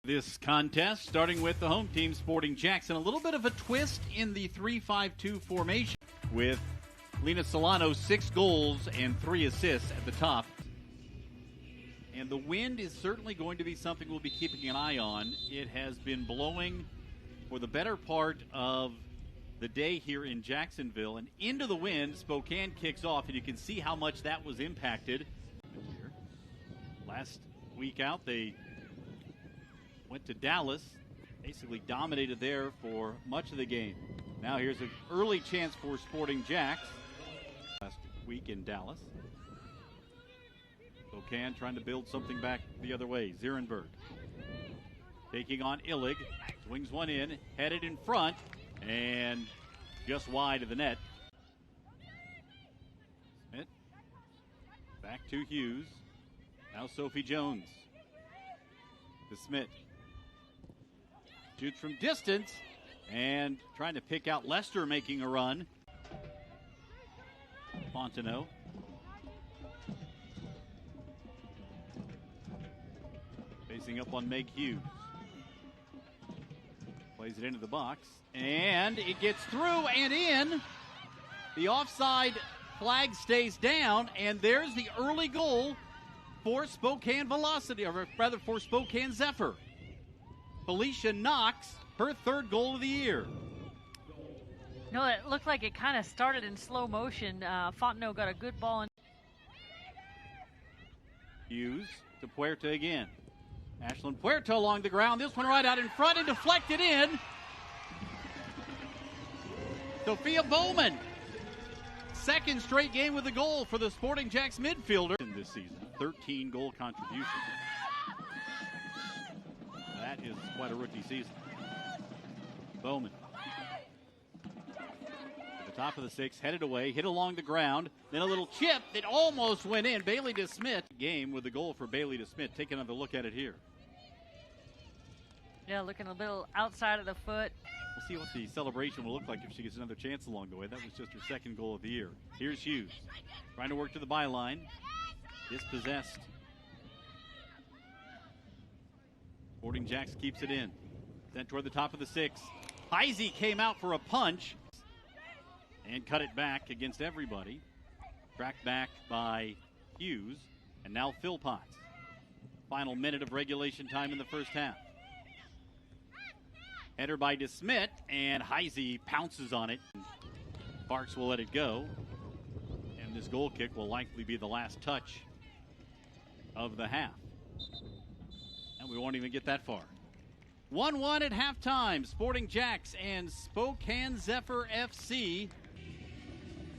This contest starting with the home team, Sporting JAX, and a little bit of a twist in the 3-5-2 formation with Lena Solano, 6 goals and 3 assists at the top. And the wind is certainly going to be something we'll be keeping an eye on. It has been blowing for the better part of the day here in Jacksonville, and into the wind, Spokane kicks off, and you can see how much that was impacted. Last week out, they went to Dallas, basically dominated there for much of the game. Now here's an early chance for Sporting JAX. Last week in Dallas. Spokane trying to build something back the other way. Zierenberg taking on Illig. Swings one in, headed in front, and just wide of the net. Smith. Back to Hughes. Now Sophie Jones. To Smith. Shoots from distance and trying to pick out Lester making a run. Fontenot. Facing up on Meg Hughes. Plays it into the box and it gets through and in. The offside flag stays down, and there's the early goal for Spokane Velocity, or rather for Spokane Zephyr. Felicia Knox, her 3rd goal of the year. No, it looked like it kind of started in slow motion. Fontenot got a good ball in. Hughes to Puerta again. Ashlyn Puerta along the ground. This one right out in front and deflected in. Sophia Bowman. 2nd straight game with a goal for the Sporting JAX midfielder in this season. 13 goal contribution. That is quite a rookie season. Bowman. At the top of the 6, headed away, hit along the ground. Then a little chip that almost went in. Bailey DeSmit. Game with the goal for Bailey DeSmit. Take another look at it here. Yeah, looking a little outside of the foot. We'll see what the celebration will look like if she gets another chance along the way. That was just her 2nd goal of the year. Here's Hughes. Trying to work to the byline. Dispossessed. Sporting JAX keeps it in. Sent toward the top of the 6. Heisey came out for a punch and cut it back against everybody. Tracked back by Hughes, and now Philpotts. Final minute of regulation time in the first half. Header by DeSmit, and Heisey pounces on it. Parks will let it go, and this goal kick will likely be the last touch of the half. And we won't even get that far. 1-1 at halftime. Sporting JAX and Spokane Zephyr FC.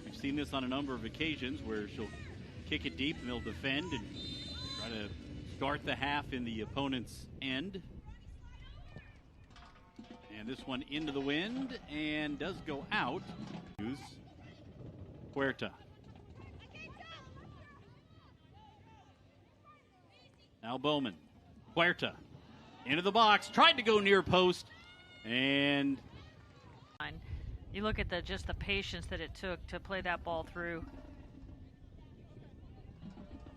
We've seen this on a number of occasions where she'll kick it deep and they'll defend and try to start the half in the opponent's end. And this one into the wind and does go out. Puerta. Now Bowman. Puerta. Into the box. Tried to go near post. And you look at just the patience that it took to play that ball through.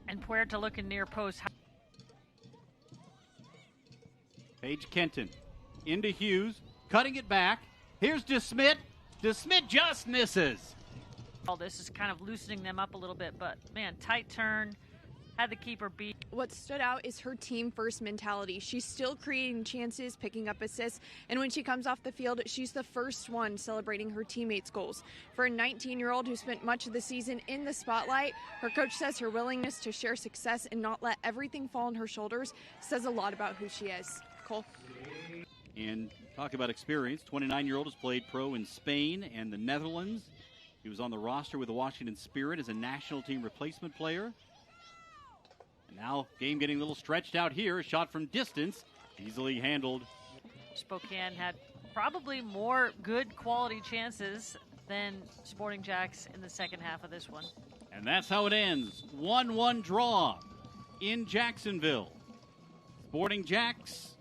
And Puerta looking near post. Paige Kenton. Into Hughes. Cutting it back. Here's DeSmit. DeSmit just misses. All this is kind of loosening them up a little bit, but man, tight turn. Had the keeper beat. What stood out is her team first mentality. She's still creating chances, picking up assists, and when she comes off the field, she's the first one celebrating her teammates' goals. For a 19-year-old who spent much of the season in the spotlight, her coach says her willingness to share success and not let everything fall on her shoulders says a lot about who she is. Cole. And talk about experience. 29-year-old has played pro in Spain and the Netherlands. He was on the roster with the Washington Spirit as a national team replacement player. And now game getting a little stretched out here. A shot from distance, easily handled. Spokane had probably more good quality chances than Sporting JAX in the second half of this one. And that's how it ends. 1-1 draw in Jacksonville. Sporting JAX